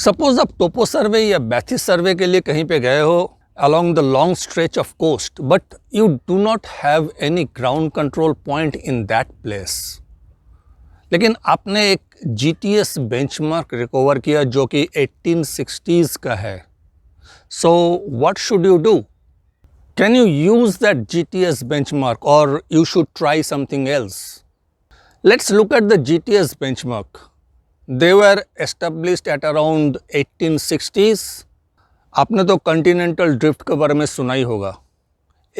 Suppose आप टोपो सर्वे या बैथिस सर्वे के लिए कहीं पे गए हो along the long stretch of coast, but you do not have any ground control point in that place. लेकिन आपने एक GTS benchmark रिकवर किया जो कि 1860s का है. So what should you do? Can you use that GTS benchmark or you should try something else? Let's look at the GTS benchmark. They were established at around 1860s. आपने तो continental drift के बारे में सुना ही होगा.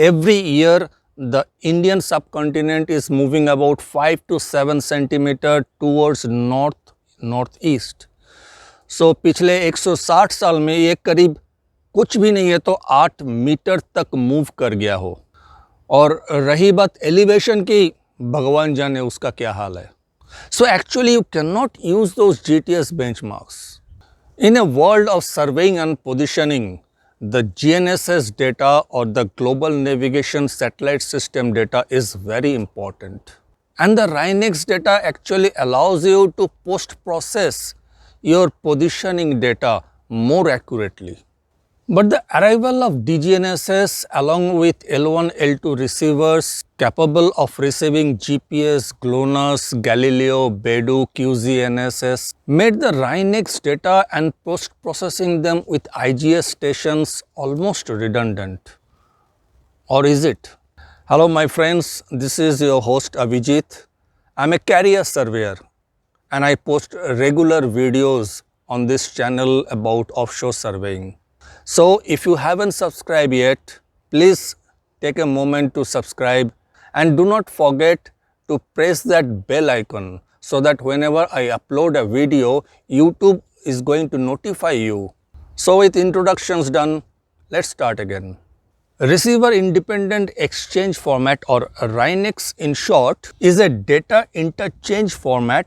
Every year the Indian subcontinent is moving about 5 to 7 centimetre towards north east. So पिछले 160 साल में ये करीब कुछ भी नहीं है तो 8 मीटर तक मूव कर गया हो. और रही बात एलिवेशन की, भगवान जाने उसका क्या हाल है. So actually you can not use those GTS benchmarks. In a world of surveying and positioning, the GNSS data or the Global Navigation Satellite System data is very important. And the RINEX data actually allows you to post-process your positioning data more accurately. But the arrival of DGNSS along with L1, L2 receivers capable of receiving GPS, GLONASS, Galileo, Beidou, QGNSS made the RINEX data and post-processing them with IGS stations almost redundant. Or is it? Hello my friends, this is your host Abhijit. I'm a carrier surveyor and I post regular videos on this channel about offshore surveying. So if you haven't subscribed yet, please take a moment to subscribe and do not forget to press that bell icon so that whenever I upload a video, YouTube is going to notify you. So with introductions done, let's start again. Receiver Independent Exchange Format or RINEX in short is a data interchange format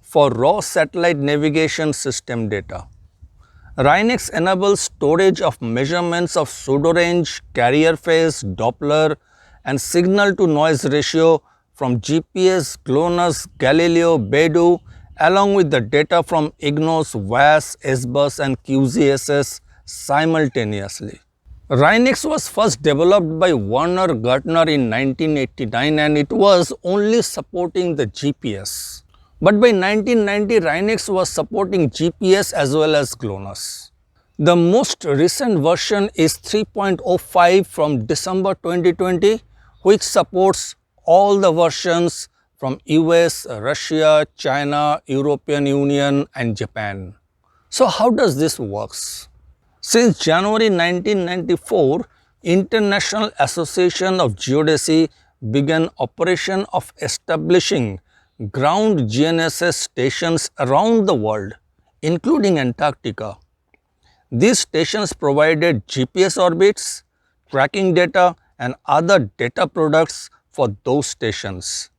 for raw satellite navigation system data. RINEX enables storage of measurements of pseudo-range, carrier phase, Doppler and signal to noise ratio from GPS, GLONASS, Galileo, Beidou along with the data from IGNOS, WAS, SBUS and QGSS simultaneously. RINEX was first developed by Werner Gartner in 1989 and it was only supporting the GPS. But by 1990, RINEX was supporting GPS as well as GLONASS. The most recent version is 3.05 from December 2020, which supports all the versions from US, Russia, China, European Union and Japan. So how does this works? Since January 1994, International Association of Geodesy began operation of establishing ground GNSS stations around the world, including Antarctica. These stations provided GPS orbits, tracking data and other data products for those stations.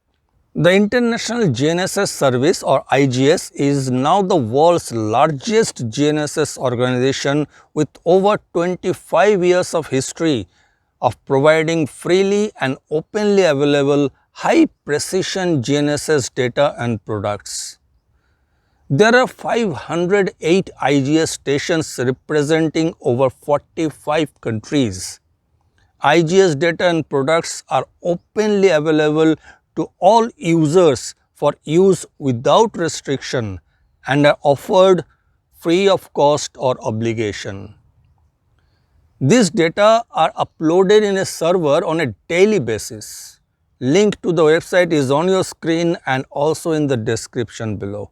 The International GNSS Service or IGS is now the world's largest GNSS organization with over 25 years of history of providing freely and openly available high precision GNSS data and products. There are 508 IGS stations representing over 45 countries. IGS data and products are openly available to all users for use without restriction and are offered free of cost or obligation. These data are uploaded in a server on a daily basis. Link to the website is on your screen and also in the description below.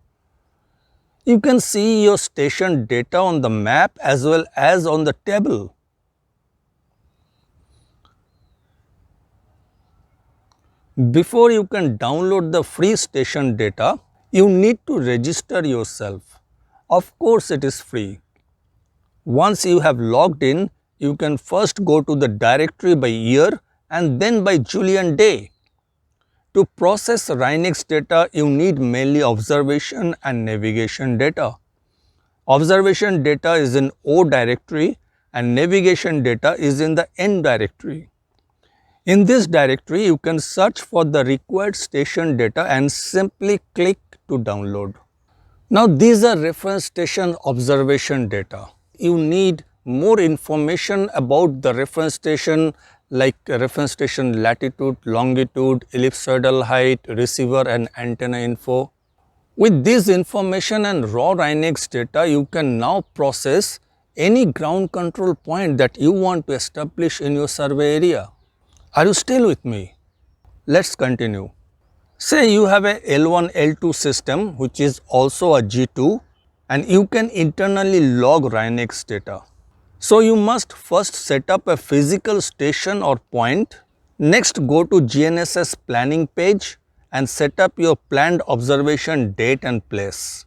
You can see your station data on the map as well as on the table. Before you can download the free station data, you need to register yourself. Of course, it is free. Once you have logged in, you can first go to the directory by year and then by Julian day. To process RINEX data, you need mainly observation and navigation data. Observation data is in O directory and navigation data is in the N directory. In this directory, you can search for the required station data and simply click to download. Now these are reference station observation data. You need more information about the reference station like reference station latitude, longitude, ellipsoidal height, receiver and antenna info. With this information and raw RINEX data, you can now process any ground control point that you want to establish in your survey area. Are you still with me? Let's continue. Say you have a L1, L2 system which is also a G2 and you can internally log RINEX data. So you must first set up a physical station or point. Next go to GNSS planning page and set up your planned observation date and place.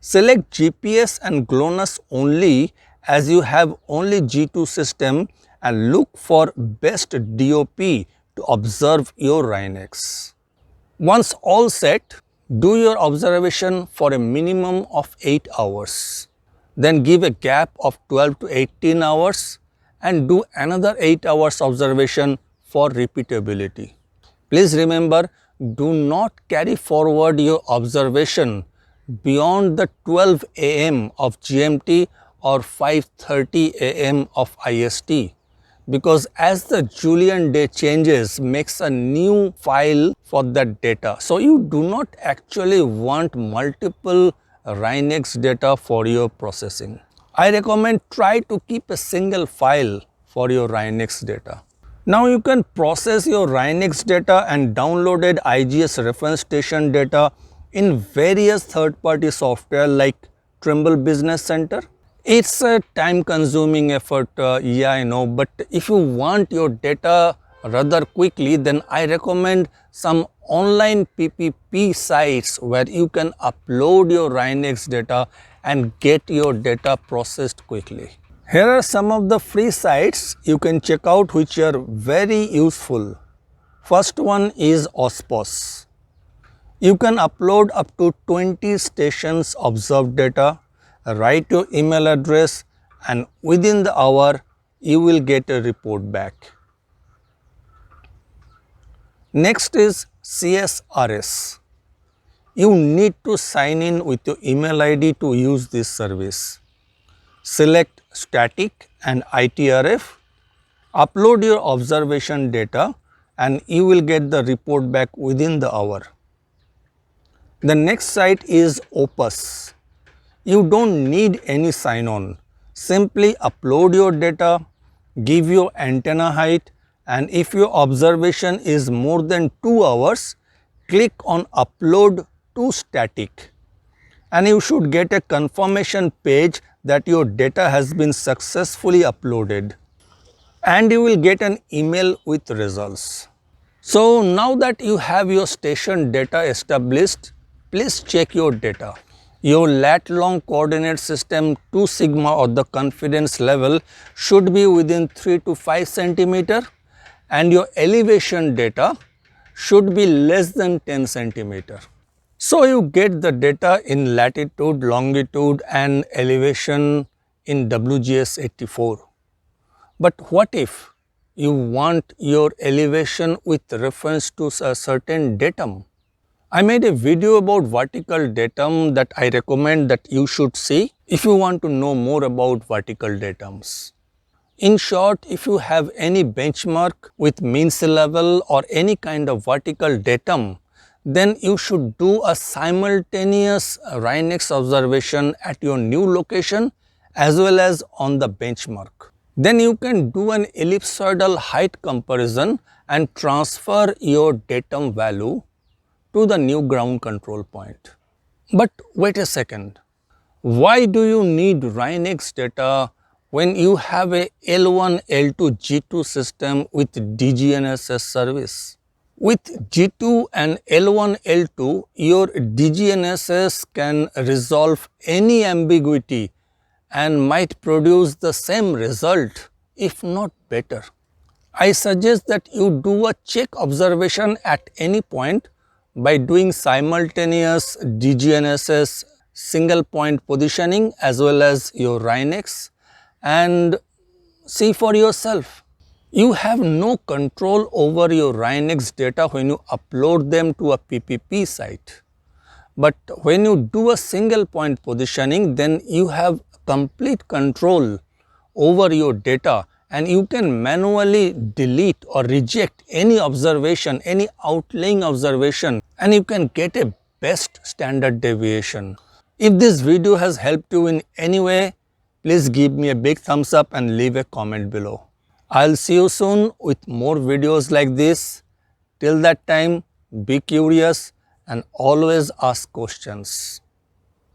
Select GPS and GLONASS only as you have only G2 system and look for best DOP to observe your RINEX. Once all set, do your observation for a minimum of 8 hours. Then give a gap of 12 to 18 hours and do another 8 hours observation for repeatability. Please remember, do not carry forward your observation beyond the 12 am of GMT or 5:30 am of IST, because as the Julian day changes makes a new file for that data. So you do not actually want multiple RINEX data for your processing. I recommend try to keep a single file for your RINEX data. Now you can process your RINEX data and downloaded IGS reference station data in various third-party software like Trimble Business Center. It's a time-consuming effort, yeah I know, but if you want your data rather quickly, then I recommend some online PPP sites where you can upload your RINEX data and get your data processed quickly. Here are some of the free sites you can check out which are very useful. First one is AUSPOS. You can upload up to 20 stations observed data, write your email address and within the hour you will get a report back. Next is CSRS. You need to sign in with your email ID to use this service. Select static and ITRF, upload your observation data and you will get the report back within the hour. The next site is OPUS. You don't need any sign-on. Simply upload your data, give your antenna height and if your observation is more than 2 hours, click on upload to static and you should get a confirmation page that your data has been successfully uploaded and you will get an email with results. So now that you have your station data established, please check your data. Your lat-long coordinate system 2 sigma or the confidence level should be within 3 to 5 centimeter and your elevation data should be less than 10 centimeter. So you get the data in latitude, longitude and elevation in WGS 84. But what if you want your elevation with reference to a certain datum? I made a video about vertical datum that I recommend that you should see if you want to know more about vertical datums. In short, if you have any benchmark with mean sea level or any kind of vertical datum, then you should do a simultaneous RINEX observation at your new location as well as on the benchmark. Then you can do an ellipsoidal height comparison and transfer your datum value to the new ground control point. But wait a second, why do you need RINEX data when you have a L1, L2, G2 system with DGNSS service? With G2 and L1, L2, your DGNSS can resolve any ambiguity and might produce the same result, if not better. I suggest that you do a check observation at any point by doing simultaneous DGNSS single point positioning as well as your RINEX and see for yourself. You have no control over your RINEX data when you upload them to a PPP site. But when you do a single point positioning, then you have complete control over your data and you can manually delete or reject any observation, any outlying observation, and you can get a best standard deviation. If this video has helped you in any way, please give me a big thumbs up and leave a comment below. I'll see you soon with more videos like this. Till that time, be curious and always ask questions.